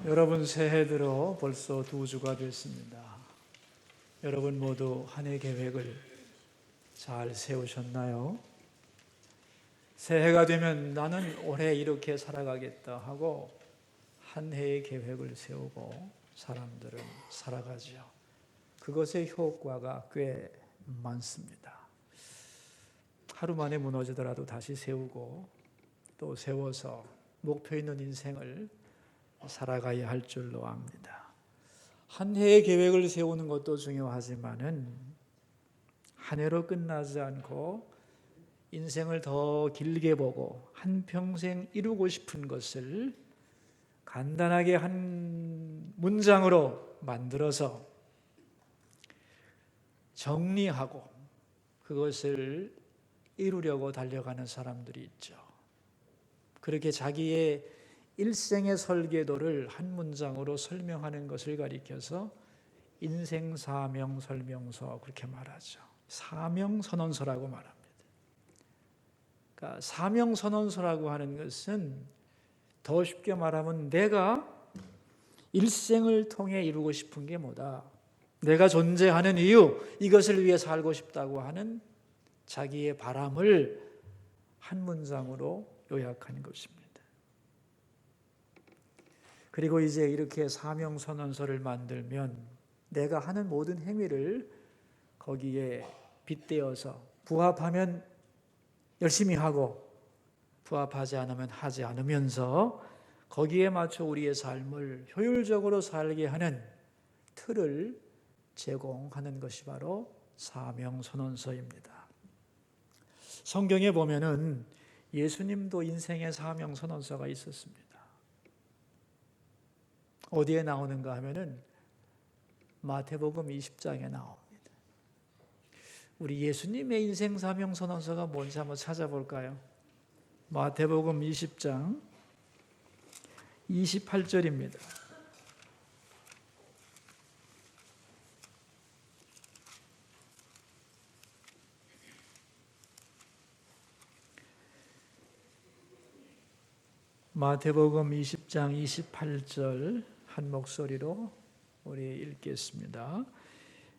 여러분, 새해 들어 벌써 2주가 됐습니다. 여러분 모두 한 해 계획을 잘 세우셨나요? 새해가 되면 나는 올해 이렇게 살아가겠다 하고 한 해의 계획을 세우고 사람들은 살아가죠. 그것의 효과가 꽤 많습니다. 하루 만에 무너지더라도 다시 세우고 또 세워서 목표 있는 인생을 살아가야 할 줄로 압니다. 한 해의 계획을 세우는 것도 중요하지만은 한 해로 끝나지 않고 인생을 더 길게 보고 한평생 이루고 싶은 것을 간단하게 한 문장으로 만들어서 정리하고 그것을 이루려고 달려가는 사람들이 있죠. 그렇게 자기의 일생의 설계도를 한 문장으로 설명하는 것을 가리켜서 인생 사명 설명서 그렇게 말하죠. 사명 선언서라고 말합니다. 그러니까 사명 선언서라고 하는 것은 더 쉽게 말하면 내가 일생을 통해 이루고 싶은 게 뭐다. 내가 존재하는 이유, 이것을 위해 살고 싶다고 하는 자기의 바람을 한 문장으로 요약한 것입니다. 그리고 이제 이렇게 사명선언서를 만들면 내가 하는 모든 행위를 거기에 빗대어서 부합하면 열심히 하고 부합하지 않으면 하지 않으면서 거기에 맞춰 우리의 삶을 효율적으로 살게 하는 틀을 제공하는 것이 바로 사명선언서입니다. 성경에 보면은 예수님도 인생의 사명선언서가 있었습니다. 어디에 나오는가 하면은 마태복음 20장에 나옵니다. 우리 예수님의 인생 사명 선언서가 뭔지 한번 찾아볼까요? 마태복음 20장 28절입니다. 마태복음 20장 28절 한 목소리로 우리 읽겠습니다.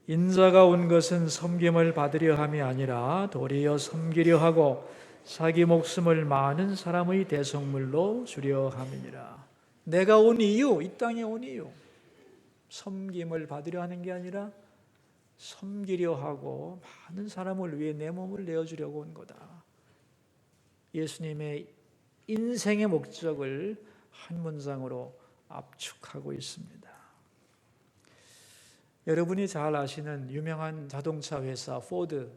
인자가 온 것은 섬김을 받으려 함이 아니라 도리어 섬기려 하고 자기 목숨을 많은 사람의 대속물로 주려 함이니라. 내가 온 이유, 이 땅에 온 이유, 섬김을 받으려 하는 게 아니라 섬기려 하고 많은 사람을 위해 내 몸을 내어주려고 온 거다. 예수님의 인생의 목적을 한 문장으로 압축하고 있습니다. 여러분이 잘 아시는 유명한 자동차 회사 포드,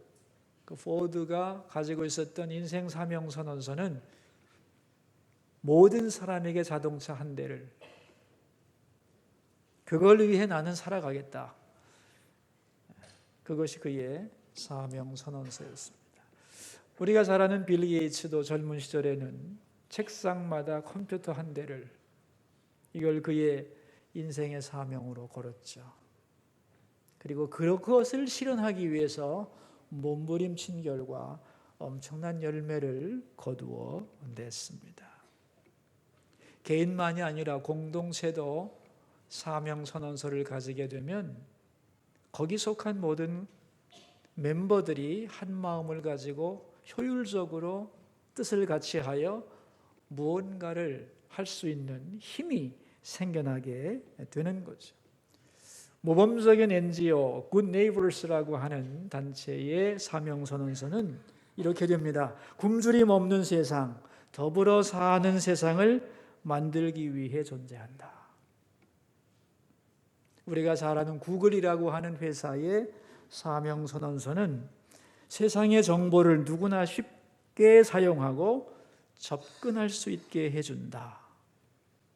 그 포드가 가지고 있었던 인생 사명 선언서는 모든 사람에게 자동차 한 대를, 그걸 위해 나는 살아가겠다. 그것이 그의 사명 선언서였습니다. 우리가 잘 아는 빌 게이츠도 젊은 시절에는 책상마다 컴퓨터 한 대를, 이걸 그의 인생의 사명으로 걸었죠. 그리고 그것을 실현하기 위해서 몸부림친 결과 엄청난 열매를 거두어 냈습니다. 개인만이 아니라 공동체도 사명선언서를 가지게 되면 거기 속한 모든 멤버들이 한 마음을 가지고 효율적으로 뜻을 같이 하여 무언가를 할 수 있는 힘이 생겨나게 되는 거죠. 모범적인 NGO Good Neighbors라고 하는 단체의 사명선언서는 이렇게 됩니다. 굶주림 없는 세상, 더불어 사는 세상을 만들기 위해 존재한다. 우리가 잘 아는 구글이라고 하는 회사의 사명선언서는 세상의 정보를 누구나 쉽게 사용하고 접근할 수 있게 해준다.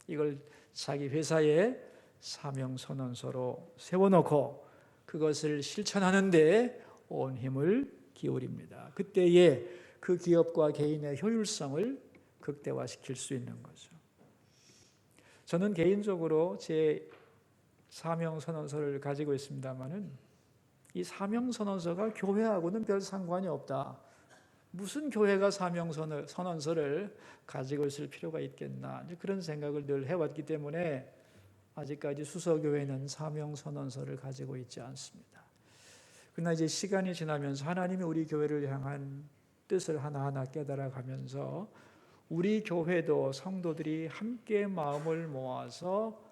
이걸 자기 회사의 사명선언서로 세워놓고 그것을 실천하는 데 온 힘을 기울입니다. 그때에 그 기업과 개인의 효율성을 극대화시킬 수 있는 거죠. 저는 개인적으로 제 사명선언서를 가지고 있습니다만은 이 사명선언서가 교회하고는 별 상관이 없다. 무슨 교회가 사명선언서를 가지고 있을 필요가 있겠나, 그런 생각을 늘 해왔기 때문에 아직까지 수서교회는 사명선언서를 가지고 있지 않습니다. 그러나 이제 시간이 지나면서 하나님이 우리 교회를 향한 뜻을 하나하나 깨달아가면서 우리 교회도 성도들이 함께 마음을 모아서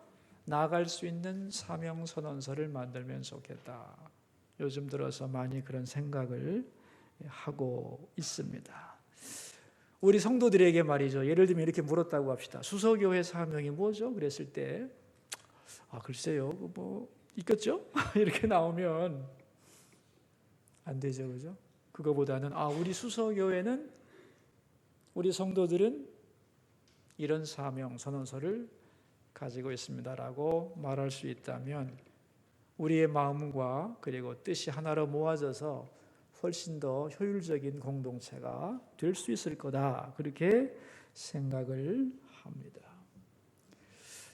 나아갈 수 있는 사명선언서를 만들면 좋겠다. 요즘 들어서 많이 그런 생각을 하고 있습니다. 우리 성도들에게 말이죠. 예를 들면 이렇게 물었다고 합시다. 수서교회 사명이 뭐죠? 그랬을 때 글쎄요. 뭐 있겠죠? 이렇게 나오면 안 되죠. 그죠? 그거보다는 우리 수서교회는 우리 성도들은 이런 사명 선언서를 가지고 있습니다라고 말할 수 있다면 우리의 마음과 그리고 뜻이 하나로 모아져서 훨씬 더 효율적인 공동체가 될 수 있을 거다. 그렇게 생각을 합니다.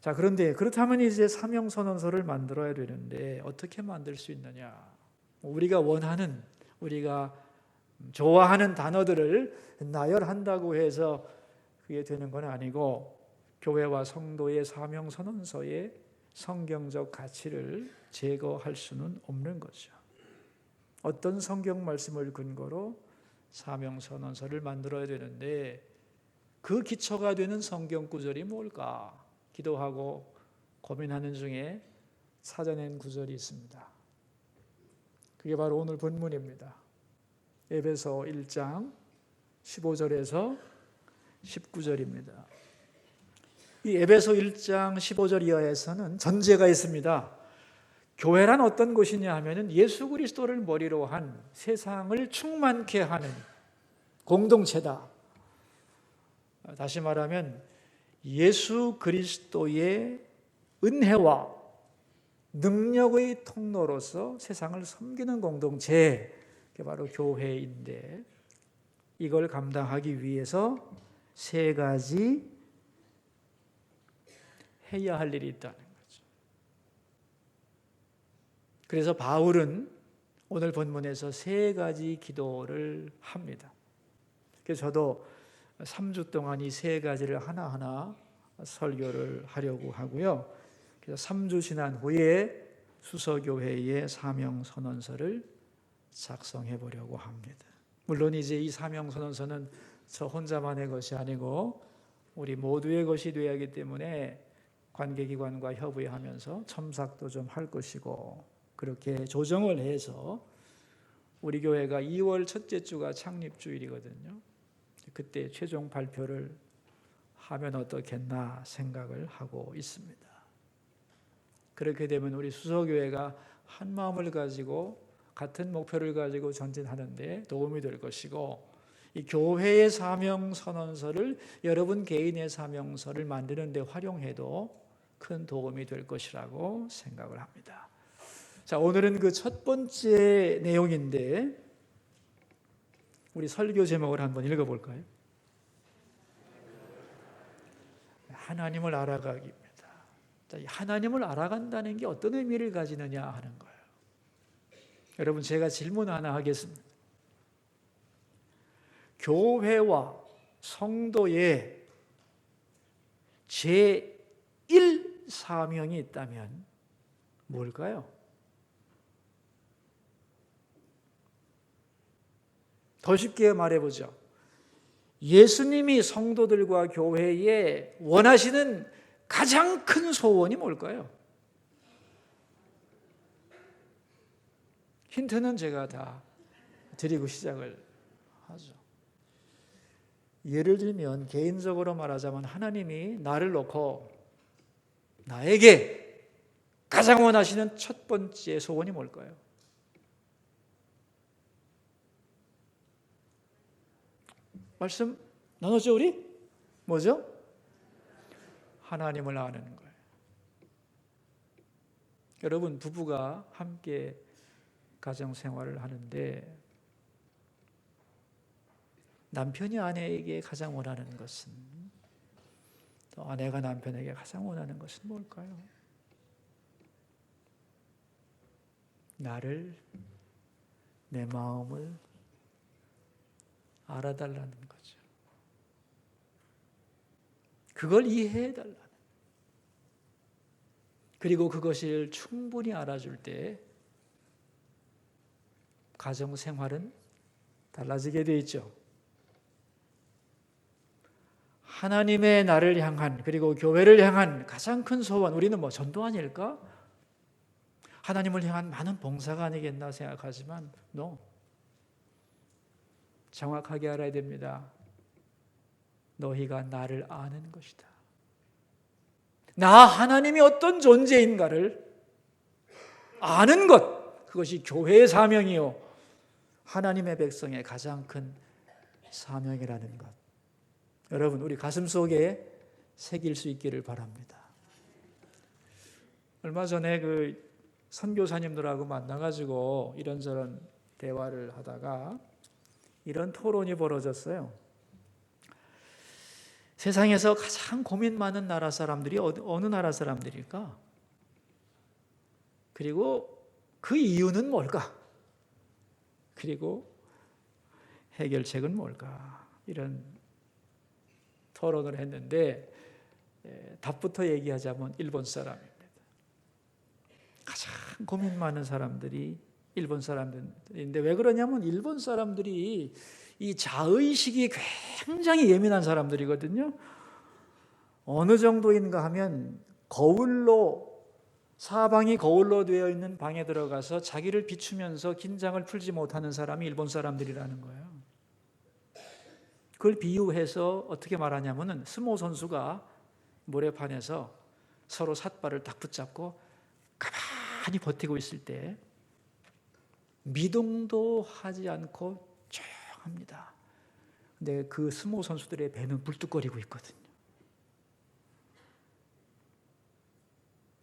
자, 그런데 그렇다면 이제 사명 선언서를 만들어야 되는데 어떻게 만들 수 있느냐? 우리가 원하는, 우리가 좋아하는 단어들을 나열한다고 해서 그게 되는 건 아니고 교회와 성도의 사명 선언서의 성경적 가치를 제거할 수는 없는 거죠. 어떤 성경 말씀을 근거로 사명 선언서를 만들어야 되는데 그 기초가 되는 성경 구절이 뭘까? 기도하고 고민하는 중에 찾아낸 구절이 있습니다. 그게 바로 오늘 본문입니다. 에베소 1장 15절에서 19절입니다. 이 에베소 1장 15절 이하에서는 전제가 있습니다. 교회란 어떤 곳이냐 하면은 예수 그리스도를 머리로 한 세상을 충만케 하는 공동체다. 다시 말하면 예수 그리스도의 은혜와 능력의 통로로서 세상을 섬기는 공동체, 그게 바로 교회인데 이걸 감당하기 위해서 세 가지 해야 할 일이 있다는 거죠. 그래서 바울은 오늘 본문에서 세 가지 기도를 합니다. 그래서 저도 3주 동안 이 세 가지를 하나하나 설교를 하려고 하고요. 그래서 3주 지난 후에 수서교회의 사명선언서를 작성해 보려고 합니다. 물론 이제 이 사명선언서는 저 혼자만의 것이 아니고 우리 모두의 것이 되어야 하기 때문에 관계기관과 협의하면서 첨삭도 좀 할 것이고 그렇게 조정을 해서 우리 교회가 2월 첫째 주가 창립주일이거든요. 그때 최종 발표를 하면 어떻겠나 생각을 하고 있습니다. 그렇게 되면 우리 수서교회가 한 마음을 가지고 같은 목표를 가지고 전진하는데 도움이 될 것이고 이 교회의 사명선언서를 여러분 개인의 사명서를 만드는 데 활용해도 큰 도움이 될 것이라고 생각을 합니다. 자, 오늘은 그 첫 번째 내용인데 우리 설교 제목을 한번 읽어볼까요? 하나님을 알아가기입니다. 자, 하나님을 알아간다는 게 어떤 의미를 가지느냐 하는 거예요. 여러분 제가 질문 하나 하겠습니다. 교회와 성도의 제1 사명이 있다면 뭘까요? 더 쉽게 말해보죠. 예수님이 성도들과 교회에 원하시는 가장 큰 소원이 뭘까요? 힌트는 제가 다 드리고 시작을 하죠. 예를 들면 개인적으로 말하자면 하나님이 나를 놓고 나에게 가장 원하시는 첫 번째 소원이 뭘까요? 말씀 나눴죠 우리? 뭐죠? 하나님을 아는 거예요. 여러분 부부가 함께 가정생활을 하는데 남편이 아내에게 가장 원하는 것은 또 아내가 남편에게 가장 원하는 것은 뭘까요? 나를, 내 마음을 알아달라는 거죠. 그걸 이해해달라는. 그리고 그것을 충분히 알아줄 때 가정 생활은 달라지게 되어 있죠. 하나님의 나를 향한, 그리고 교회를 향한 가장 큰 소원, 우리는 뭐 전도 아닐까? 하나님을 향한 많은 봉사가 아니겠나 생각하지만 정확하게 알아야 됩니다. 너희가 나를 아는 것이다. 나 하나님이 어떤 존재인가를 아는 것, 그것이 교회의 사명이요 하나님의 백성의 가장 큰 사명이라는 것, 여러분 우리 가슴 속에 새길 수 있기를 바랍니다. 얼마 전에 그 선교사님들하고 만나가지고 이런저런 대화를 하다가 이런 토론이 벌어졌어요. 세상에서 가장 고민 많은 나라 사람들이 어느 나라 사람들일까? 그리고 그 이유는 뭘까? 그리고 해결책은 뭘까? 이런 토론을 했는데 답부터 얘기하자면 일본 사람입니다. 가장 고민 많은 사람들이 일본 사람들인데 왜 그러냐면 일본 사람들이 이 자의식이 굉장히 예민한 사람들이거든요. 어느 정도인가 하면 사방이 거울로 되어 있는 방에 들어가서 자기를 비추면서 긴장을 풀지 못하는 사람이 일본 사람들이라는 거예요. 그걸 비유해서 어떻게 말하냐면은 스모 선수가 모래판에서 서로 삿발을 딱 붙잡고 가만히 버티고 있을 때 미동도 하지 않고 조용합니다. 근데 그 스모 선수들의 배는 불뚝거리고 있거든요.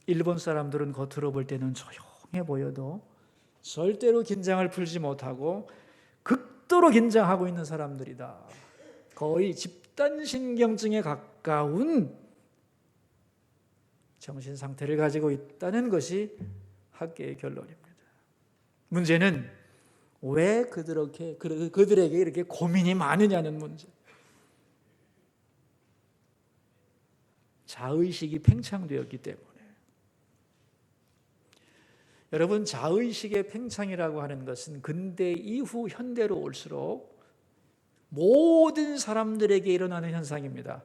일본 사람들은 겉으로 볼 때는 조용해 보여도 절대로 긴장을 풀지 못하고 극도로 긴장하고 있는 사람들이다. 거의 집단신경증에 가까운 정신 상태를 가지고 있다는 것이 학계의 결론입니다. 문제는 왜 그들에게 이렇게 고민이 많으냐는 문제. 자의식이 팽창되었기 때문에. 여러분, 자의식의 팽창이라고 하는 것은 근대 이후 현대로 올수록 모든 사람들에게 일어나는 현상입니다.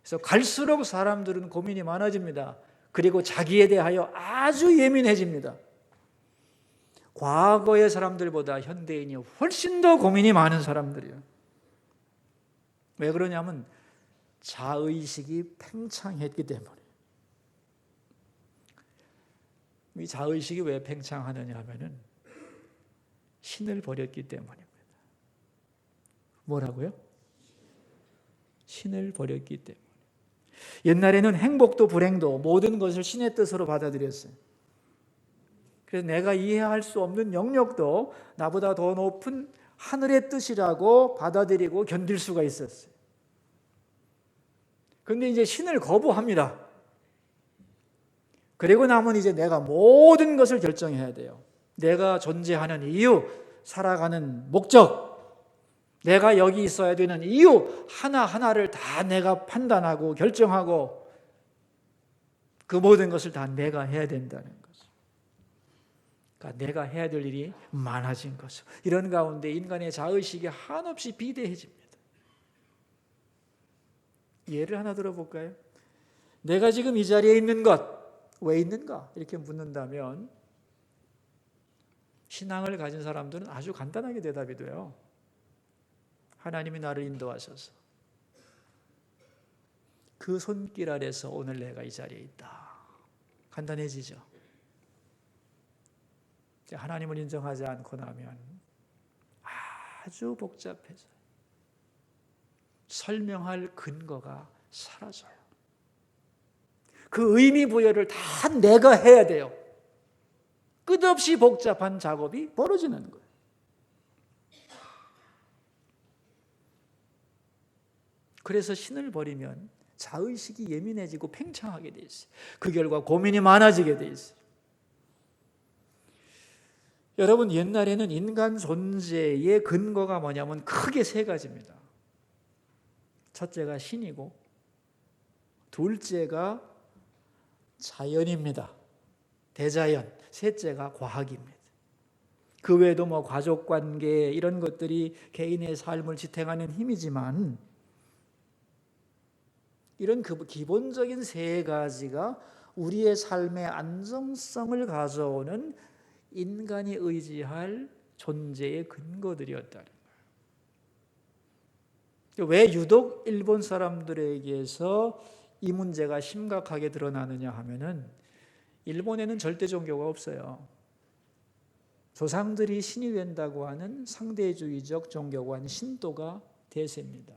그래서 갈수록 사람들은 고민이 많아집니다. 그리고 자기에 대하여 아주 예민해집니다. 과거의 사람들보다 현대인이 훨씬 더 고민이 많은 사람들이에요. 왜 그러냐면 자의식이 팽창했기 때문에. 이 자의식이 왜 팽창하느냐 하면은 신을 버렸기 때문입니다. 뭐라고요? 신을 버렸기 때문에. 옛날에는 행복도 불행도 모든 것을 신의 뜻으로 받아들였어요. 그래서 내가 이해할 수 없는 영역도 나보다 더 높은 하늘의 뜻이라고 받아들이고 견딜 수가 있었어요. 그런데 이제 신을 거부합니다. 그리고 나면 이제 내가 모든 것을 결정해야 돼요. 내가 존재하는 이유, 살아가는 목적, 내가 여기 있어야 되는 이유 하나하나를 다 내가 판단하고 결정하고 그 모든 것을 다 내가 해야 된다는 거죠. 그러니까 내가 해야 될 일이 많아진 거죠. 이런 가운데 인간의 자의식이 한없이 비대해집니다. 예를 하나 들어볼까요? 내가 지금 이 자리에 있는 것 왜 있는가? 이렇게 묻는다면 신앙을 가진 사람들은 아주 간단하게 대답이 돼요. 하나님이 나를 인도하셔서 그 손길 아래서 오늘 내가 이 자리에 있다. 간단해지죠. 하나님을 인정하지 않고 나면 아주 복잡해져요. 설명할 근거가 사라져요. 그 의미 부여를 다 내가 해야 돼요. 끝없이 복잡한 작업이 벌어지는 거예요. 그래서 신을 버리면 자의식이 예민해지고 팽창하게 돼 있어요. 그 결과 고민이 많아지게 돼 있어요. 여러분, 옛날에는 인간 존재의 근거가 뭐냐면 크게 세 가지입니다. 첫째가 신이고, 둘째가 자연입니다. 대자연. 셋째가 과학입니다. 그 외에도 가족관계 이런 것들이 개인의 삶을 지탱하는 힘이지만 이런 그 기본적인 세 가지가 우리의 삶의 안정성을 가져오는 인간이 의지할 존재의 근거들이었다는 거예요. 왜 유독 일본 사람들에게서 이 문제가 심각하게 드러나느냐 하면은 일본에는 절대 종교가 없어요. 조상들이 신이 된다고 하는 상대주의적 종교관 신도가 대세입니다.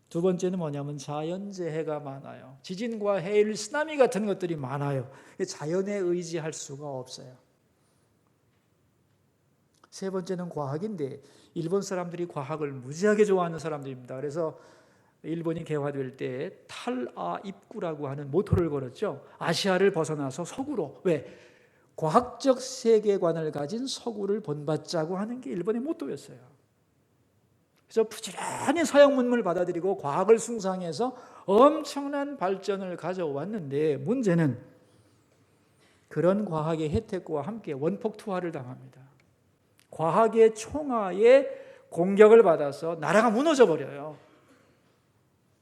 두 번째는 뭐냐면 자연재해가 많아요. 지진과 해일, 쓰나미 같은 것들이 많아요. 자연에 의지할 수가 없어요. 세 번째는 과학인데 일본 사람들이 과학을 무지하게 좋아하는 사람들입니다. 그래서 일본이 개화될 때 탈아 입구라고 하는 모토를 걸었죠. 아시아를 벗어나서 서구로. 왜? 과학적 세계관을 가진 서구를 본받자고 하는 게 일본의 모토였어요. 그래서 부지런히 서양 문물을 받아들이고 과학을 숭상해서 엄청난 발전을 가져왔는데 문제는 그런 과학의 혜택과 함께 원폭 투하를 당합니다. 과학의 총하에 공격을 받아서 나라가 무너져 버려요.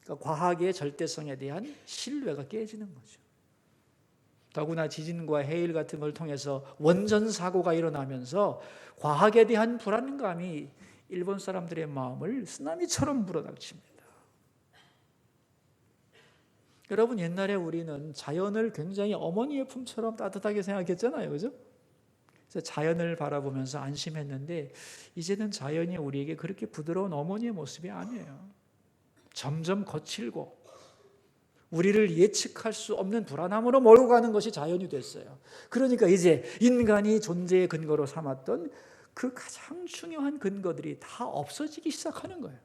그러니까 과학의 절대성에 대한 신뢰가 깨지는 거죠. 더구나 지진과 해일 같은 걸 통해서 원전 사고가 일어나면서 과학에 대한 불안감이 일본 사람들의 마음을 쓰나미처럼 불어닥칩니다. 여러분, 옛날에 우리는 자연을 굉장히 어머니의 품처럼 따뜻하게 생각했잖아요. 그죠? 그래서 자연을 바라보면서 안심했는데 이제는 자연이 우리에게 그렇게 부드러운 어머니의 모습이 아니에요. 점점 거칠고 우리를 예측할 수 없는 불안함으로 몰고 가는 것이 자연이 됐어요. 그러니까 이제 인간이 존재의 근거로 삼았던 그 가장 중요한 근거들이 다 없어지기 시작하는 거예요.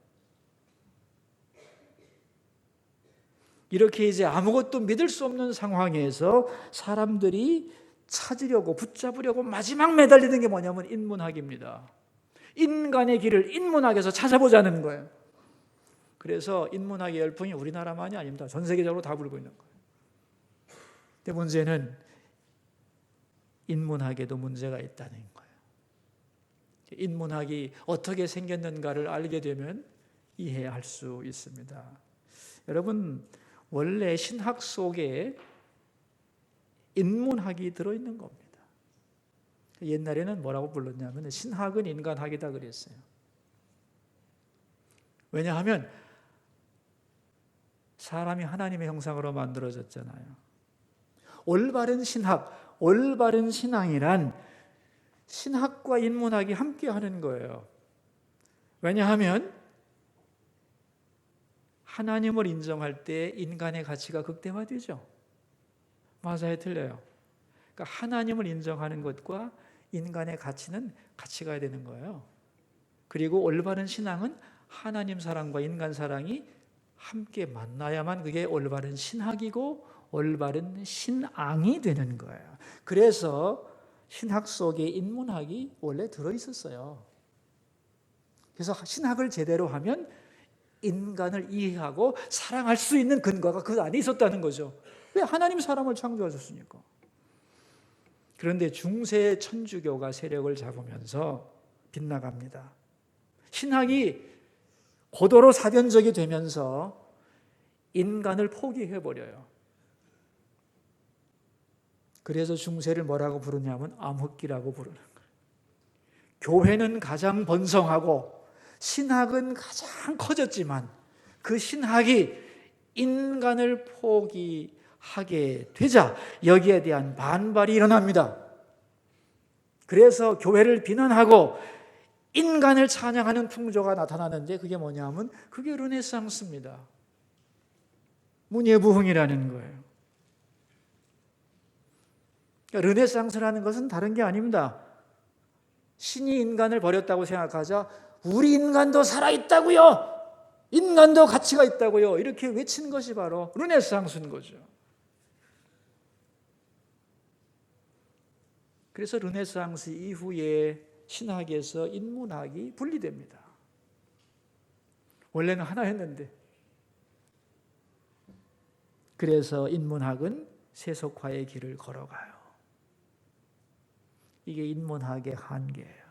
이렇게 이제 아무것도 믿을 수 없는 상황에서 사람들이 찾으려고 붙잡으려고 마지막 매달리는 게 뭐냐면 인문학입니다. 인간의 길을 인문학에서 찾아보자는 거예요. 그래서 인문학의 열풍이 우리나라만이 아닙니다. 전 세계적으로 다 불고 있는 거예요. 근데 문제는 인문학에도 문제가 있다는 거예요. 인문학이 어떻게 생겼는가를 알게 되면 이해할 수 있습니다. 여러분, 원래 신학 속에 인문학이 들어있는 겁니다. 옛날에는 뭐라고 불렀냐면 신학은 인간학이다 그랬어요. 왜냐하면 사람이 하나님의 형상으로 만들어졌잖아요. 올바른 신학, 올바른 신앙이란 신학과 인문학이 함께하는 거예요. 왜냐하면 하나님을 인정할 때 인간의 가치가 극대화되죠. 맞아요, 틀려요? 그러니까 하나님을 인정하는 것과 인간의 가치는 같이 가야 되는 거예요. 그리고 올바른 신앙은 하나님 사랑과 인간 사랑이 함께 만나야만 그게 올바른 신학이고 올바른 신앙이 되는 거예요. 그래서 신학 속에 인문학이 원래 들어있었어요. 그래서 신학을 제대로 하면 인간을 이해하고 사랑할 수 있는 근거가 그 안에 있었다는 거죠. 왜? 하나님 사람을 창조하셨으니까. 그런데 중세 천주교가 세력을 잡으면서 빗나갑니다. 신학이 고도로 사변적이 되면서 인간을 포기해버려요. 그래서 중세를 뭐라고 부르냐면 암흑기라고 부르는 거예요. 교회는 가장 번성하고 신학은 가장 커졌지만 그 신학이 인간을 포기하게 되자 여기에 대한 반발이 일어납니다. 그래서 교회를 비난하고 인간을 찬양하는 풍조가 나타나는데 그게 뭐냐면 그게 르네상스입니다. 문예부흥이라는 거예요. 그러니까 르네상스라는 것은 다른 게 아닙니다. 신이 인간을 버렸다고 생각하자 우리 인간도 살아있다고요. 인간도 가치가 있다고요. 이렇게 외친 것이 바로 르네상스인 거죠. 그래서 르네상스 이후에 신학에서 인문학이 분리됩니다. 원래는 하나였는데 그래서 인문학은 세속화의 길을 걸어가요. 이게 인문학의 한계예요.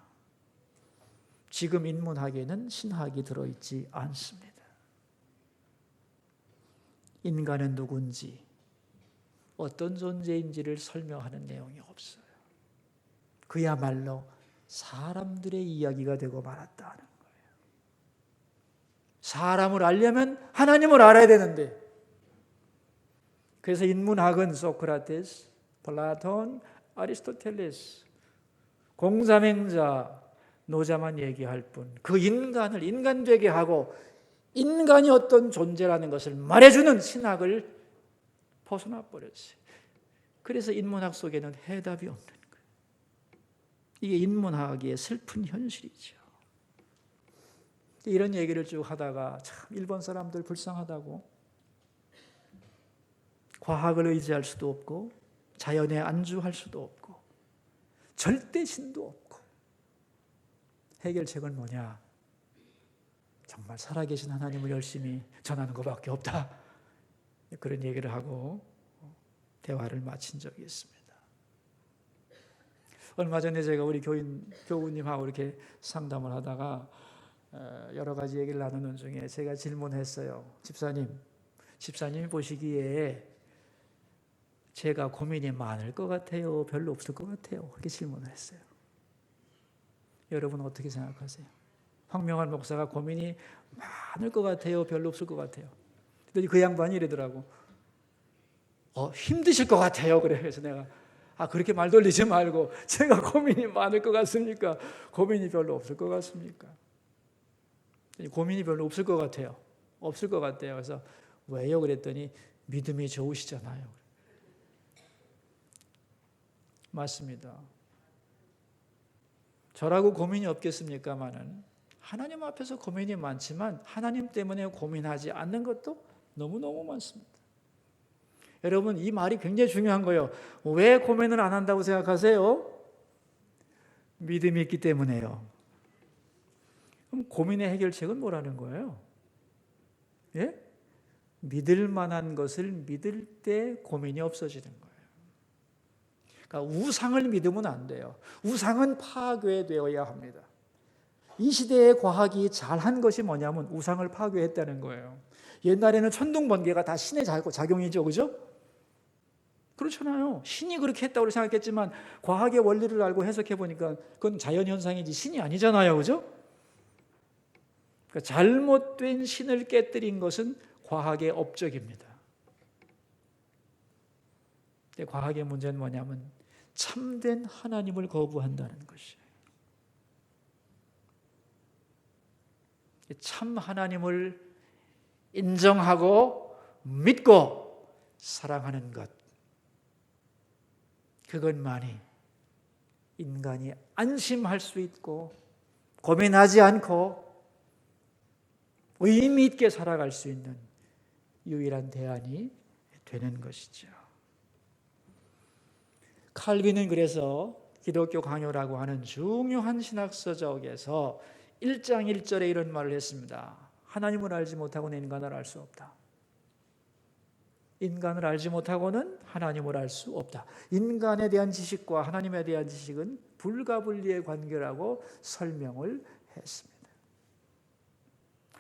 지금 인문학에는 신학이 들어있지 않습니다. 인간은 누군지, 어떤 존재인지를 설명하는 내용이 없어요. 그야말로 사람들의 이야기가 되고 말았다는 거예요. 사람을 알려면 하나님을 알아야 되는데, 그래서 인문학은 소크라테스, 플라톤, 아리스토텔레스, 공자맹자, 노자만 얘기할 뿐, 그 인간을 인간되게 하고 인간이 어떤 존재라는 것을 말해주는 신학을 벗어나 버렸어요. 그래서 인문학 속에는 해답이 없는 거예요. 이게 인문학의 슬픈 현실이죠. 이런 얘기를 쭉 하다가 참 일본 사람들 불쌍하다고, 과학을 의지할 수도 없고 자연에 안주할 수도 없고 절대 신도 없고, 해결책은 뭐냐? 정말 살아계신 하나님을 열심히 전하는 것밖에 없다. 그런 얘기를 하고 대화를 마친 적이 있습니다. 얼마 전에 제가 우리 교우님하고 이렇게 상담을 하다가 여러 가지 얘기를 나누는 중에 제가 질문했어요. 집사님이 보시기에 제가 고민이 많을 것 같아요? 별로 없을 것 같아요? 그렇게 질문을 했어요. 여러분 어떻게 생각하세요? 황명환 목사가 고민이 많을 것 같아요? 별로 없을 것 같아요? 그랬더니 그 양반이 이러더라고. 힘드실 것 같아요. 그래서 내가 그렇게 말 돌리지 말고, 제가 고민이 많을 것 같습니까? 고민이 별로 없을 것 같습니까? 고민이 별로 없을 것 같아요. 없을 것 같아요. 그래서 왜요? 그랬더니 믿음이 좋으시잖아요. 맞습니다. 저라고 고민이 없겠습니까마는 하나님 앞에서 고민이 많지만 하나님 때문에 고민하지 않는 것도 너무너무 많습니다. 여러분, 이 말이 굉장히 중요한 거예요. 왜 고민을 안 한다고 생각하세요? 믿음이 있기 때문에요. 그럼 고민의 해결책은 뭐라는 거예요? 예? 믿을 만한 것을 믿을 때 고민이 없어지는 거예요. 그러니까 우상을 믿으면 안 돼요. 우상은 파괴되어야 합니다. 이 시대의 과학이 잘한 것이 뭐냐면 우상을 파괴했다는 거예요. 옛날에는 천둥번개가 다 신의 작용이죠, 그죠? 그렇잖아요. 신이 그렇게 했다고 생각했지만 과학의 원리를 알고 해석해 보니까 그건 자연현상이지 신이 아니잖아요, 그죠? 그러니까 잘못된 신을 깨뜨린 것은 과학의 업적입니다. 근데 과학의 문제는 뭐냐면 참된 하나님을 거부한다는 것이에요. 참 하나님을 인정하고 믿고 사랑하는 것, 그것만이 인간이 안심할 수 있고 고민하지 않고 의미 있게 살아갈 수 있는 유일한 대안이 되는 것이죠. 칼빈은 그래서 기독교 강요라고 하는 중요한 신학서적에서 1장 1절에 이런 말을 했습니다. 하나님을 알지 못하고는 인간을 알 수 없다. 인간을 알지 못하고는 하나님을 알 수 없다. 인간에 대한 지식과 하나님에 대한 지식은 불가분리의 관계라고 설명을 했습니다.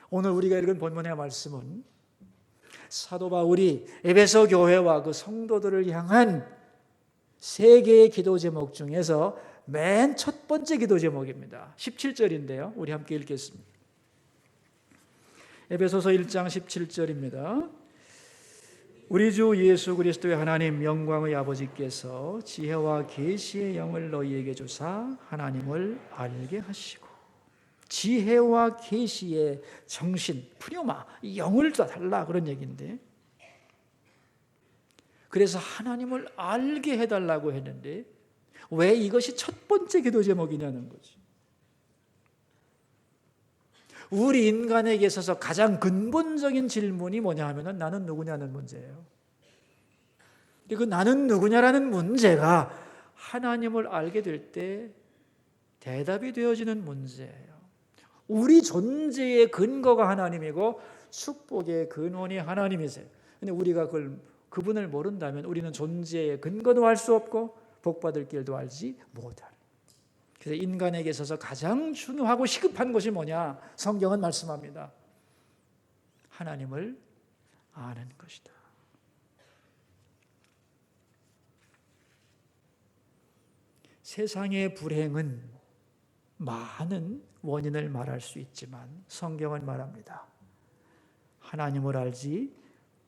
오늘 우리가 읽은 본문의 말씀은 사도 바울이 에베소 교회와 그 성도들을 향한 세 개의 기도 제목 중에서 맨 첫 번째 기도 제목입니다. 17절인데요. 우리 함께 읽겠습니다. 에베소서 1장 17절입니다. 우리 주 예수 그리스도의 하나님 영광의 아버지께서 지혜와 계시의 영을 너희에게 주사 하나님을 알게 하시고, 지혜와 계시의 정신, 프뇨마, 영을 달라 그런 얘기인데, 그래서 하나님을 알게 해달라고 했는데 왜 이것이 첫 번째 기도 제목이냐는 거지. 우리 인간에게 있어서 가장 근본적인 질문이 뭐냐 하면 나는 누구냐는 문제예요. 그 나는 누구냐라는 문제가 하나님을 알게 될 때 대답이 되어지는 문제예요. 우리 존재의 근거가 하나님이고 축복의 근원이 하나님이세요. 근데 우리가 그걸 그분을 모른다면 우리는 존재의 근거도 알 수 없고 복받을 길도 알지 못할. 그래서 인간에게 있어서 가장 중요하고 시급한 것이 뭐냐? 성경은 말씀합니다. 하나님을 아는 것이다. 세상의 불행은 많은 원인을 말할 수 있지만 성경은 말합니다. 하나님을 알지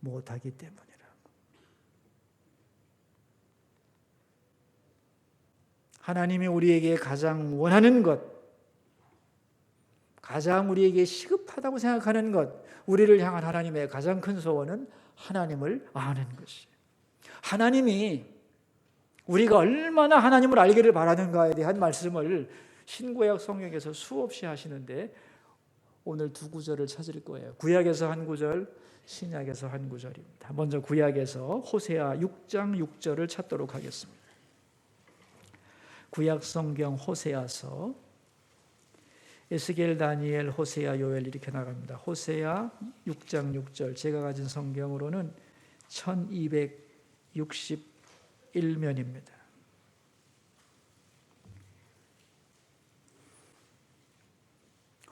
못하기 때문이라고. 하나님이 우리에게 가장 원하는 것, 가장 우리에게 시급하다고 생각하는 것, 우리를 향한 하나님의 가장 큰 소원은 하나님을 아는 것이에요. 하나님이 우리가 얼마나 하나님을 알기를 바라는가에 대한 말씀을 신구약 성경에서 수없이 하시는데 오늘 두 구절을 찾을 거예요. 구약에서 한 구절, 신약에서 한 구절입니다. 먼저 구약에서 호세아 6장 6절을 찾도록 하겠습니다. 구약 성경 호세아서 에스겔, 다니엘, 호세아, 요엘 이렇게 나갑니다. 호세아 6장 6절, 제가 가진 성경으로는 1261면입니다.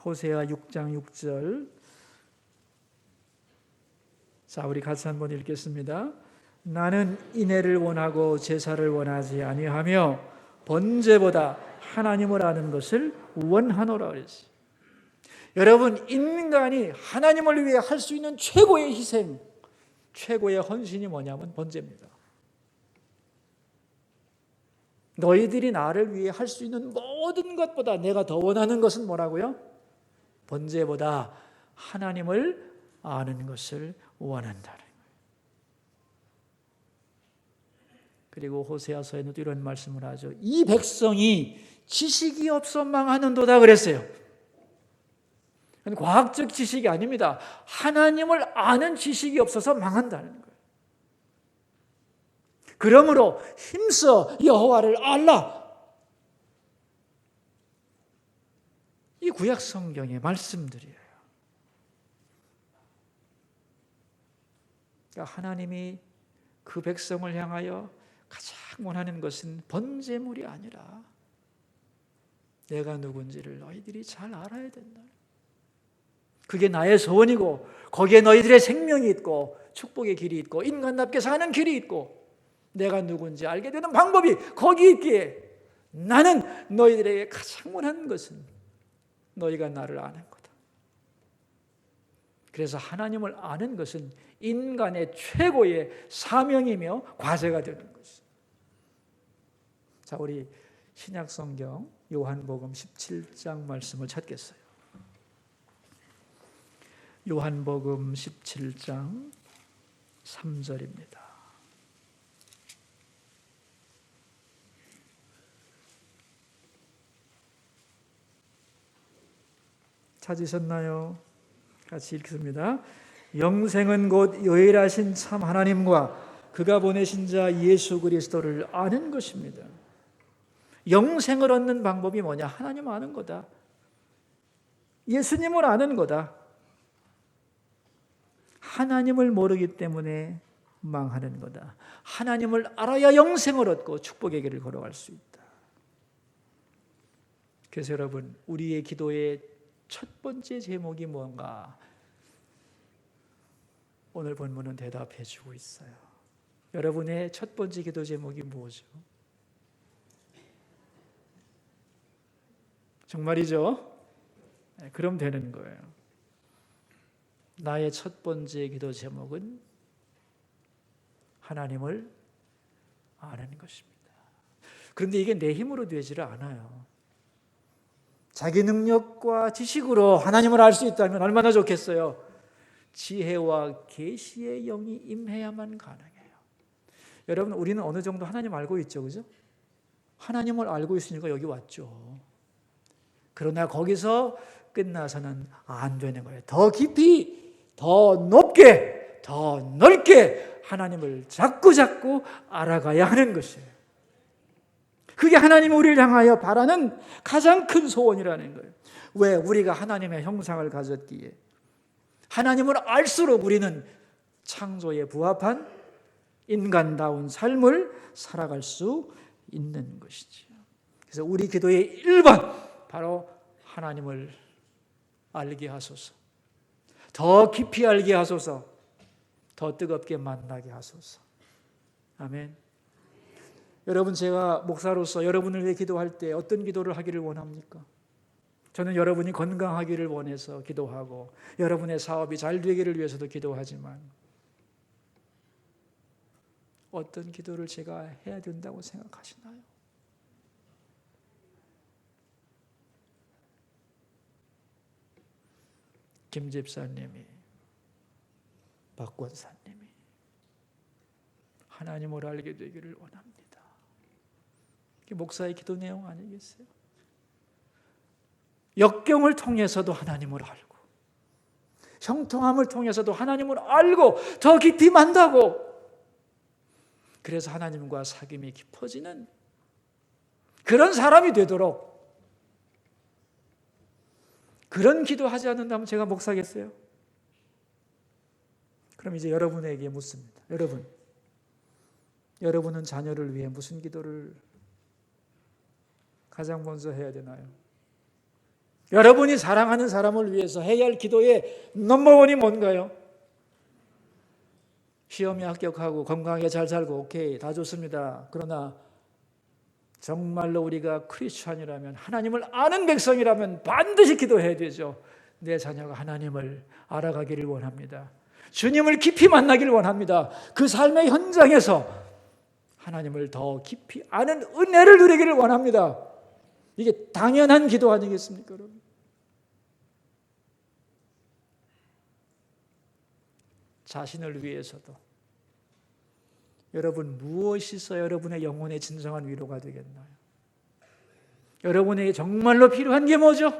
호세아 6장 6절. 자, 우리 같이 한번 읽겠습니다. 나는 인애를 원하고 제사를 원하지 아니하며 번제보다 하나님을 아는 것을 원하노라 그랬어요. 여러분, 인간이 하나님을 위해 할 수 있는 최고의 희생, 최고의 헌신이 뭐냐면 번제입니다. 너희들이 나를 위해 할 수 있는 모든 것보다 내가 더 원하는 것은 뭐라고요? 번제보다 하나님을 아는 것을 원한다는 거예요. 그리고 호세아서에는 또 이런 말씀을 하죠. 이 백성이 지식이 없어 망하는도다 그랬어요. 과학적 지식이 아닙니다. 하나님을 아는 지식이 없어서 망한다는 거예요. 그러므로 힘써 여호와를 알라. 이 구약 성경의 말씀들이에요. 그러니까 하나님이 그 백성을 향하여 가장 원하는 것은 번제물이 아니라 내가 누군지를 너희들이 잘 알아야 된다. 그게 나의 소원이고 거기에 너희들의 생명이 있고 축복의 길이 있고 인간답게 사는 길이 있고 내가 누군지 알게 되는 방법이 거기 있기에 나는 너희들에게 가장 원하는 것은 너희가 나를 아는 거다. 그래서 하나님을 아는 것은 인간의 최고의 사명이며 과제가 되는 것이죠. 자, 우리 신약 성경 요한복음 17장 말씀을 찾겠어요. 요한복음 17장 3절입니다. 찾으셨나요? 같이 읽습니다. 영생은 곧 유일하신 참 하나님과 그가 보내신 자 예수 그리스도를 아는 것입니다. 영생을 얻는 방법이 뭐냐? 하나님 아는 거다. 예수님을 아는 거다. 하나님을 모르기 때문에 망하는 거다. 하나님을 알아야 영생을 얻고 축복의 길을 걸어갈 수 있다. 그래서 여러분, 우리의 기도의 첫 번째 제목이 뭔가? 오늘 본문은 대답해 주고 있어요. 여러분의 첫 번째 기도 제목이 뭐죠? 정말이죠? 네, 그럼 되는 거예요. 나의 첫 번째 기도 제목은 하나님을 아는 것입니다. 그런데 이게 내 힘으로 되지를 않아요. 자기 능력과 지식으로 하나님을 알 수 있다면 얼마나 좋겠어요. 지혜와 계시의 영이 임해야만 가능해요. 여러분, 우리는 어느 정도 하나님 알고 있죠, 그죠? 하나님을 알고 있으니까 여기 왔죠. 그러나 거기서 끝나서는 안 되는 거예요. 더 깊이, 더 높게, 더 넓게 하나님을 자꾸 알아가야 하는 것이에요. 그게 하나님이 우리를 향하여 바라는 가장 큰 소원이라는 거예요. 왜? 우리가 하나님의 형상을 가졌기에 하나님을 알수록 우리는 창조에 부합한 인간다운 삶을 살아갈 수 있는 것이지요. 그래서 우리 기도의 1번 바로 하나님을 알게 하소서. 더 깊이 알게 하소서. 더 뜨겁게 만나게 하소서. 아멘. 여러분, 제가 목사로서 여러분을 위해 기도할 때 어떤 기도를 하기를 원합니까? 저는 여러분이 건강하기를 원해서 기도하고 여러분의 사업이 잘 되기를 위해서도 기도하지만 어떤 기도를 제가 해야 된다고 생각하시나요? 김 집사님이, 박 권사님이 하나님을 알게 되기를 원합니다. 이게 목사의 기도 내용 아니겠어요? 역경을 통해서도 하나님을 알고 형통함을 통해서도 하나님을 알고 더 깊이 만나고 그래서 하나님과 사귐이 깊어지는 그런 사람이 되도록 그런 기도하지 않는다면 제가 목사겠어요? 그럼 이제 여러분에게 묻습니다. 여러분은 자녀를 위해 무슨 기도를 가장 먼저 해야 되나요? 여러분이 사랑하는 사람을 위해서 해야 할 기도의 넘버원이 뭔가요? 시험에 합격하고 건강하게 잘 살고 오케이, 다 좋습니다. 그러나 정말로 우리가 크리스찬이라면, 하나님을 아는 백성이라면 반드시 기도해야 되죠. 내 자녀가 하나님을 알아가기를 원합니다. 주님을 깊이 만나기를 원합니다. 그 삶의 현장에서 하나님을 더 깊이 아는 은혜를 누리기를 원합니다. 이게 당연한 기도 아니겠습니까, 여러분? 자신을 위해서도 여러분, 무엇이 있어야 여러분의 영혼의 진정한 위로가 되겠나요? 여러분에게 정말로 필요한 게 뭐죠?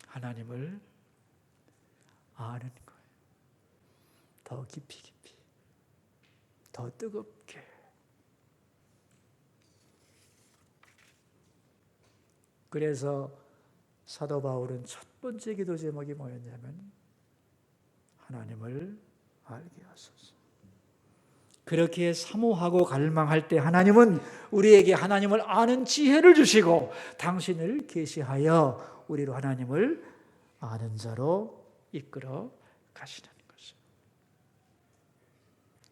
하나님을 아는 거예요. 더 깊이, 더 뜨겁게. 그래서 사도 바울은 첫 번째 기도 제목이 뭐였냐면 하나님을 알게 하소서. 그렇게 사모하고 갈망할 때 하나님은 우리에게 하나님을 아는 지혜를 주시고 당신을 계시하여 우리로 하나님을 아는 자로 이끌어 가시는 것입니다.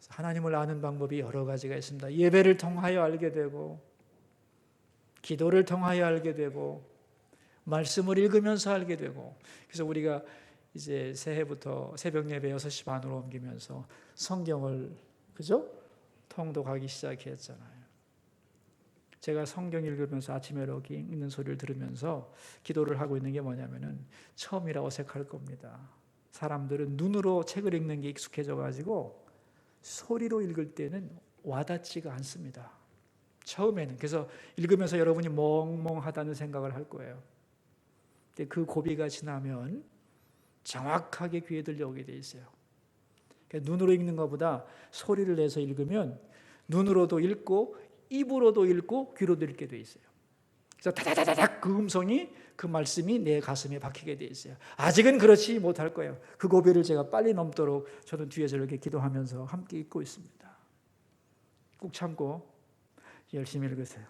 하나님을 아는 방법이 여러 가지가 있습니다. 예배를 통하여 알게 되고 기도를 통하여 알게 되고 말씀을 읽으면서 알게 되고, 그래서 우리가 이제 새해부터 새벽 예배 6시 반으로 옮기면서 성경을 그죠? 통독하기 시작했잖아요. 제가 성경 읽으면서 아침에 이렇게 읽는 소리를 들으면서 기도를 하고 있는 게 뭐냐면은 처음이라 어색할 겁니다. 사람들은 눈으로 책을 읽는 게 익숙해져 가지고 소리로 읽을 때는 와닿지가 않습니다. 처음에는. 그래서 읽으면서 여러분이 멍멍하다는 생각을 할 거예요. 근데 그 고비가 지나면 정확하게 귀에 들려오게 돼 있어요. 그러니까 눈으로 읽는 것보다 소리를 내서 읽으면 눈으로도 읽고 입으로도 읽고 귀로도 읽게 돼 있어요. 그래서 다다다닥 그 음성이, 그 말씀이 내 가슴에 박히게 돼 있어요. 아직은 그렇지 못할 거예요. 그 고비를 제가 빨리 넘도록 저는 뒤에서 이렇게 기도하면서 함께 읽고 있습니다. 꾹 참고 열심히 읽으세요.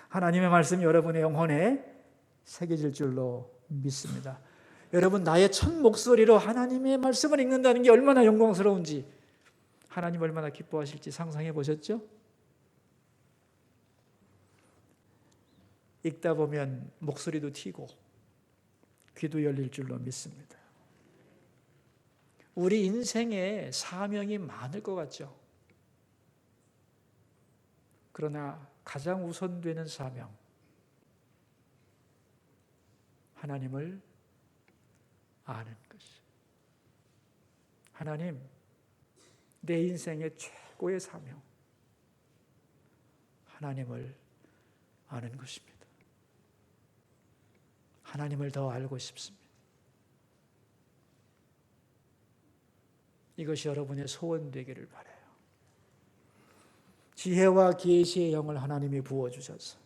하나님의 말씀이 여러분의 영혼에 새겨질 줄로 믿습니다. 여러분, 나의 첫 목소리로 하나님의 말씀을 읽는다는 게 얼마나 영광스러운지, 하나님 얼마나 기뻐하실지 상상해 보셨죠? 읽다 보면 목소리도 튀고 귀도 열릴 줄로 믿습니다. 우리 인생에 사명이 많을 것 같죠? 그러나 가장 우선되는 사명, 하나님을 아는 것이. 하나님, 내 인생의 최고의 사명, 하나님을 아는 것입니다. 하나님을 더 알고 싶습니다. 이것이 여러분의 소원 되기를 바라요. 지혜와 계시의 영을 하나님이 부어주셔서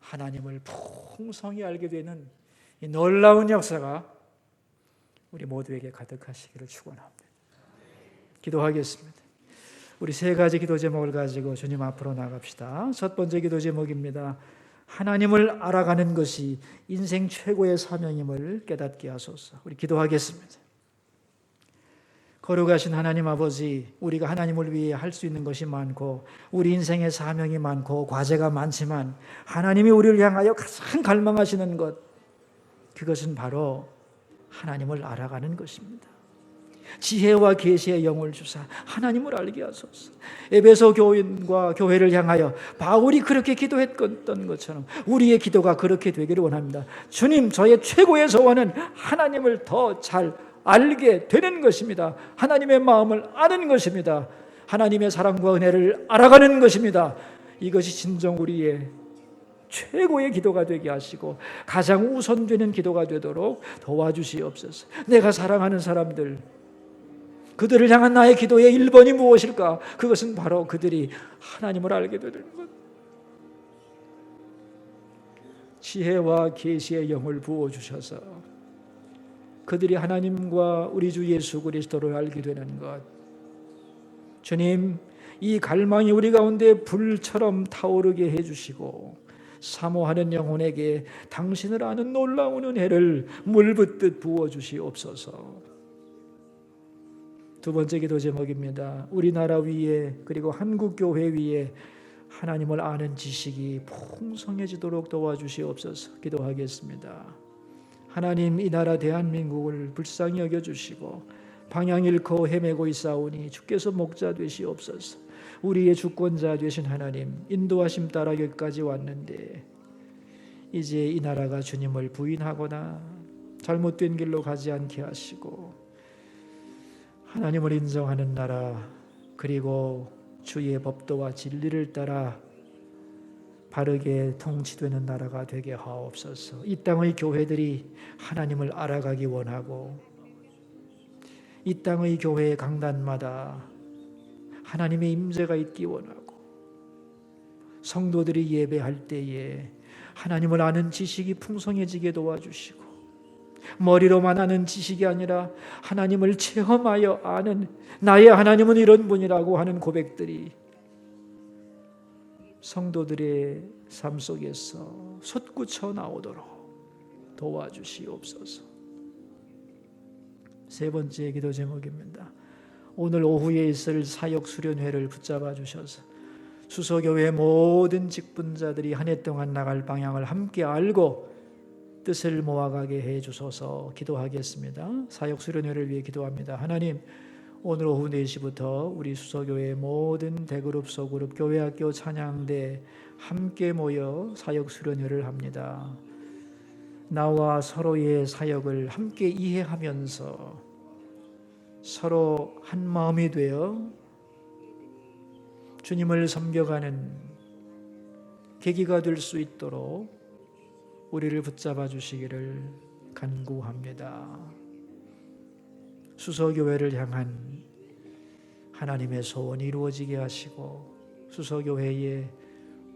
하나님을 풍성히 알게 되는 이 놀라운 역사가 우리 모두에게 가득하시기를 축원합니다. 기도하겠습니다. 우리 세 가지 기도 제목을 가지고 주님 앞으로 나갑시다. 첫 번째 기도 제목입니다. 하나님을 알아가는 것이 인생 최고의 사명임을 깨닫게 하소서. 우리 기도하겠습니다. 거룩하신 하나님 아버지, 우리가 하나님을 위해 할 수 있는 것이 많고 우리 인생의 사명이 많고 과제가 많지만 하나님이 우리를 향하여 가장 갈망하시는 것, 그것은 바로 하나님을 알아가는 것입니다. 지혜와 계시의 영을 주사 하나님을 알게 하소서. 에베소 교인과 교회를 향하여 바울이 그렇게 기도했던 것처럼 우리의 기도가 그렇게 되기를 원합니다. 주님, 저의 최고의 소원은 하나님을 더 잘 알게 되는 것입니다. 하나님의 마음을 아는 것입니다. 하나님의 사랑과 은혜를 알아가는 것입니다. 이것이 진정 우리의 최고의 기도가 되게 하시고 가장 우선되는 기도가 되도록 도와주시옵소서. 내가 사랑하는 사람들, 그들을 향한 나의 기도의 1번이 무엇일까? 그것은 바로 그들이 하나님을 알게 되는 것. 지혜와 계시의 영을 부어주셔서 그들이 하나님과 우리 주 예수 그리스도를 알게 되는 것. 주님, 이 갈망이 우리 가운데 불처럼 타오르게 해주시고 사모하는 영혼에게 당신을 아는 놀라운 은혜를 물붓듯 부어주시옵소서. 두 번째 기도 제목입니다. 우리나라 위에 그리고 한국교회 위에 하나님을 아는 지식이 풍성해지도록 도와주시옵소서. 기도하겠습니다. 하나님, 이 나라 대한민국을 불쌍히 여겨주시고 방향 잃고 헤매고 있사오니 주께서 목자 되시옵소서. 우리의 주권자 되신 하나님, 인도하심 따라 여기까지 왔는데 이제 이 나라가 주님을 부인하거나 잘못된 길로 가지 않게 하시고 하나님을 인정하는 나라, 그리고 주의 법도와 진리를 따라 바르게 통치되는 나라가 되게 하옵소서. 이 땅의 교회들이 하나님을 알아가기 원하고 이 땅의 교회의 강단마다 하나님의 임재가 있기 원하고 성도들이 예배할 때에 하나님을 아는 지식이 풍성해지게 도와주시고 머리로만 아는 지식이 아니라 하나님을 체험하여 아는, 나의 하나님은 이런 분이라고 하는 고백들이 성도들의 삶 속에서 솟구쳐 나오도록 도와주시옵소서. 세 번째 기도 제목입니다. 오늘 오후에 있을 사역 수련회를 붙잡아 주셔서 수서교회 모든 직분자들이 한 해 동안 나갈 방향을 함께 알고 뜻을 모아가게 해 주소서. 기도하겠습니다. 사역 수련회를 위해 기도합니다. 하나님, 오늘 오후 4시부터 우리 수서교회 모든 대그룹, 소그룹, 교회학교, 찬양대 함께 모여 사역 수련회를 합니다. 나와 서로의 사역을 함께 이해하면서 서로 한 마음이 되어 주님을 섬겨가는 계기가 될 수 있도록 우리를 붙잡아 주시기를 간구합니다. 수서교회를 향한 하나님의 소원이 이루어지게 하시고 수서교회의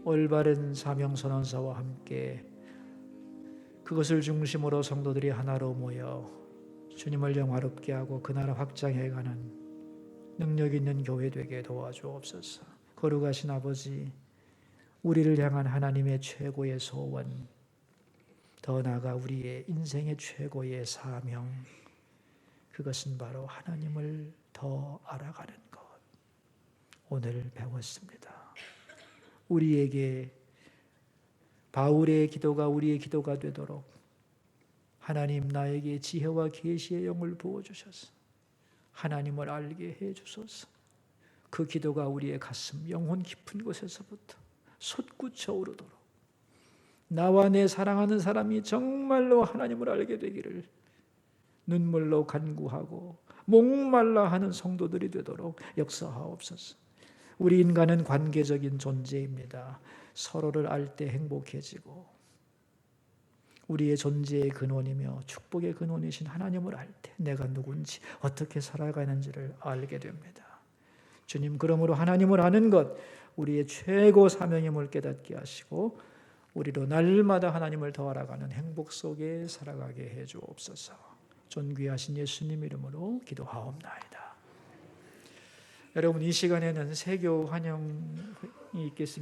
올바른 사명선언서와 함께 그것을 중심으로 성도들이 하나로 모여 주님을 영화롭게 하고 그 나라 확장해가는 능력 있는 교회 되게 도와주옵소서. 거룩하신 아버지, 우리를 향한 하나님의 최고의 소원, 더 나아가 우리의 인생의 최고의 사명, 그것은 바로 하나님을 더 알아가는 것. 오늘 배웠습니다. 우리에게 바울의 기도가 우리의 기도가 되도록 하나님, 나에게 지혜와 계시의 영을 부어주셔서 하나님을 알게 해주소서. 그 기도가 우리의 가슴, 영혼 깊은 곳에서부터 솟구쳐 오르도록 나와 내 사랑하는 사람이 정말로 하나님을 알게 되기를 눈물로 간구하고 목말라 하는 성도들이 되도록 역사하옵소서. 우리 인간은 관계적인 존재입니다. 서로를 알 때 행복해지고 우리의 존재의 근원이며 축복의 근원이신 하나님을 알 때 내가 누군지 어떻게 살아가는지를 알게 됩니다. 주님, 그러므로 하나님을 아는 것 우리의 최고 사명임을 깨닫게 하시고 우리로 날마다 하나님을 더 알아가는 행복 속에 살아가게 해주옵소서. 존귀하신 예수님 이름으로 기도하옵나이다. 여러분 이 시간에는 세교 환영이 있겠습니다.